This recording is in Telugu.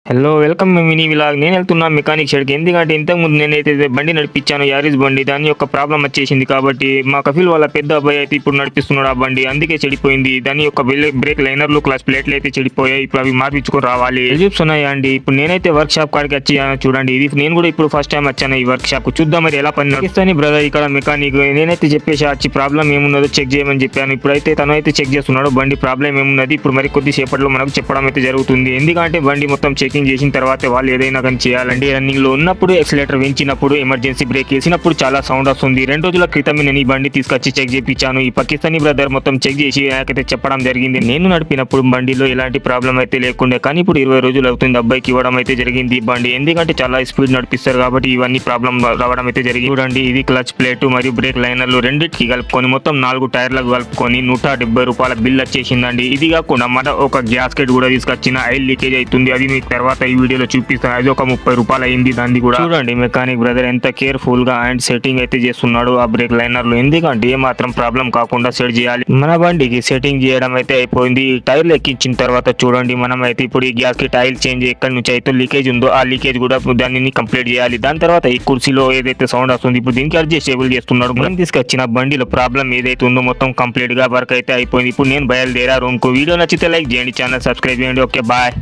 Hello welcome mini vlog. నేను వెళ్తున్నా మెకానిక్ షెడ్కి. ఎందుకంటే ఇంతకుముందు నేనైతే బండి నడిపించాను, యారిస్ బండి. దాని యొక్క ప్రాబ్లం వచ్చేసింది కాబట్టి మా కఫిల్ వాళ్ళ పెద్ద అబ్బాయి అయితే ఇప్పుడు నడిపిస్తున్నాడు ఆ బండి. అందుకే చెడిపోయింది. దాని యొక్క బ్రేక్ లైనర్లు, క్లాస్ ప్లేట్లు అయితే చెడిపోయాయి. ఇప్పుడు అవి మార్పించుకొని రావాలి. రిజల్ట్స్ ఉన్నాయా అండి? ఇప్పుడు నేనైతే వర్క్ షాప్ కాడికి వచ్చాను. చూడండి, ఇది నేను కూడా ఇప్పుడు ఫస్ట్ టైం వచ్చాను ఈ వర్క్ షాప్. చూద్దాం మరి ఎలా పని నడిపిస్తాను బ్రదర్ ఇక్కడ మెకానిక్. నేనైతే చెప్పేసి వచ్చి ప్రాబ్లం ఏమున్నదో చెక్ చేయమని చెప్పాను. ఇప్పుడైతే తను అయితే చెక్ చేస్తున్నాడు బండి ప్రాబ్లం ఏమున్నది. ఇప్పుడు మరి కొద్దిసేపట్లో మనకు చెప్పడం అయితే జరుగుతుంది. ఎందుకంటే బండి మొత్తం చెకింగ్ చేసిన తర్వాత వాళ్ళు ఏదైనా కానీ చేయాలండి. రన్నింగ్ లో ఉన్నప్పుడు ఎక్సిలేటర్ పెంచినప్పుడు, ఎమర్జెన్సీ బ్రేక్ వేసినప్పుడు చాలా సౌండ్ వస్తుంది. 2 రోజుల క్రితం నేను ఈ బండి తీసుకొచ్చి చెక్ చేయించాను. ఈ పాకిస్తానీ బ్రదర్ మొత్తం చెక్ చేసి నాకైతే చెప్పడం జరిగింది. నేను నడిపినప్పుడు బండిలో ఎలాంటి ప్రాబ్లం అయితే లేకుండే, కానీ ఇప్పుడు 20 రోజులు అవుతుంది అబ్బాయికి ఇవ్వడం అయితే జరిగింది ఈ బండి. ఎందుకంటే చాలా స్పీడ్ నడిపిస్తారు కాబట్టి ఇవన్నీ ప్రాబ్లం రావడం అయితే జరిగింది. చూడండి, ఇది క్లచ్ ప్లేట్ మరియు బ్రేక్ లైనర్లు రెండింటికి కలుపుకొని మొత్తం 4 టైర్లకు కలుపుకొని 170 రూపాయల బిల్ వచ్చేసిందండి. ఇది కాకుండా మన ఒక గ్యాస్కెట్ కూడా తీసుకొచ్చిన, ఆయిల్ లీకేజ్ అవుతుంది. అది మీకు తర్వాత ఈ వీడియోలో చూపిస్తాను. అది ఒక 30 రూపాయలు అయింది దాన్ని కూడా. చూడండి మెకానిక్ బ్రదర్ ఎంత కేర్ఫుల్ గా అండ్ సెట్టింగ్ అయితే చేస్తున్నాడు ఆ బ్రేక్ లైనర్ లో. ఎందుకంటే ఏ మాత్రం ప్రాబ్లం కాకుండా సెట్ చేయాలి. మన బండికి సెట్టింగ్ చేయడం అయితే అయిపోయింది. టైర్లు ఎక్కించిన తర్వాత చూడండి, మనం అయితే ఇప్పుడు ఈ గ్యాస్ కి టైర్ చేంజ్ ఎక్కడి నుంచి అయితే లీకేజ్ ఉందో ఆ లీకేజ్ కూడా దాన్ని కంప్లీట్ చేయాలి. దాని తర్వాత ఈ కుర్చీలో ఏదైతే సౌండ్ వస్తుంది ఇప్పుడు దీనికి అడ్జస్టబుల్ చేస్తున్నాడు. మనం తీసుకొచ్చిన బండిలో ప్రాబ్లం ఏదైతే ఉందో మొత్తం కంప్లీట్ గా వర్క్ అయితే అయిపోయింది. ఇప్పుడు నేను బయలుదేరా రూమ్ కు. వీడియో నచ్చితే లైక్ చేయండి, ఛానల్ సబ్స్క్రైబ్ చేయండి. Okay bye.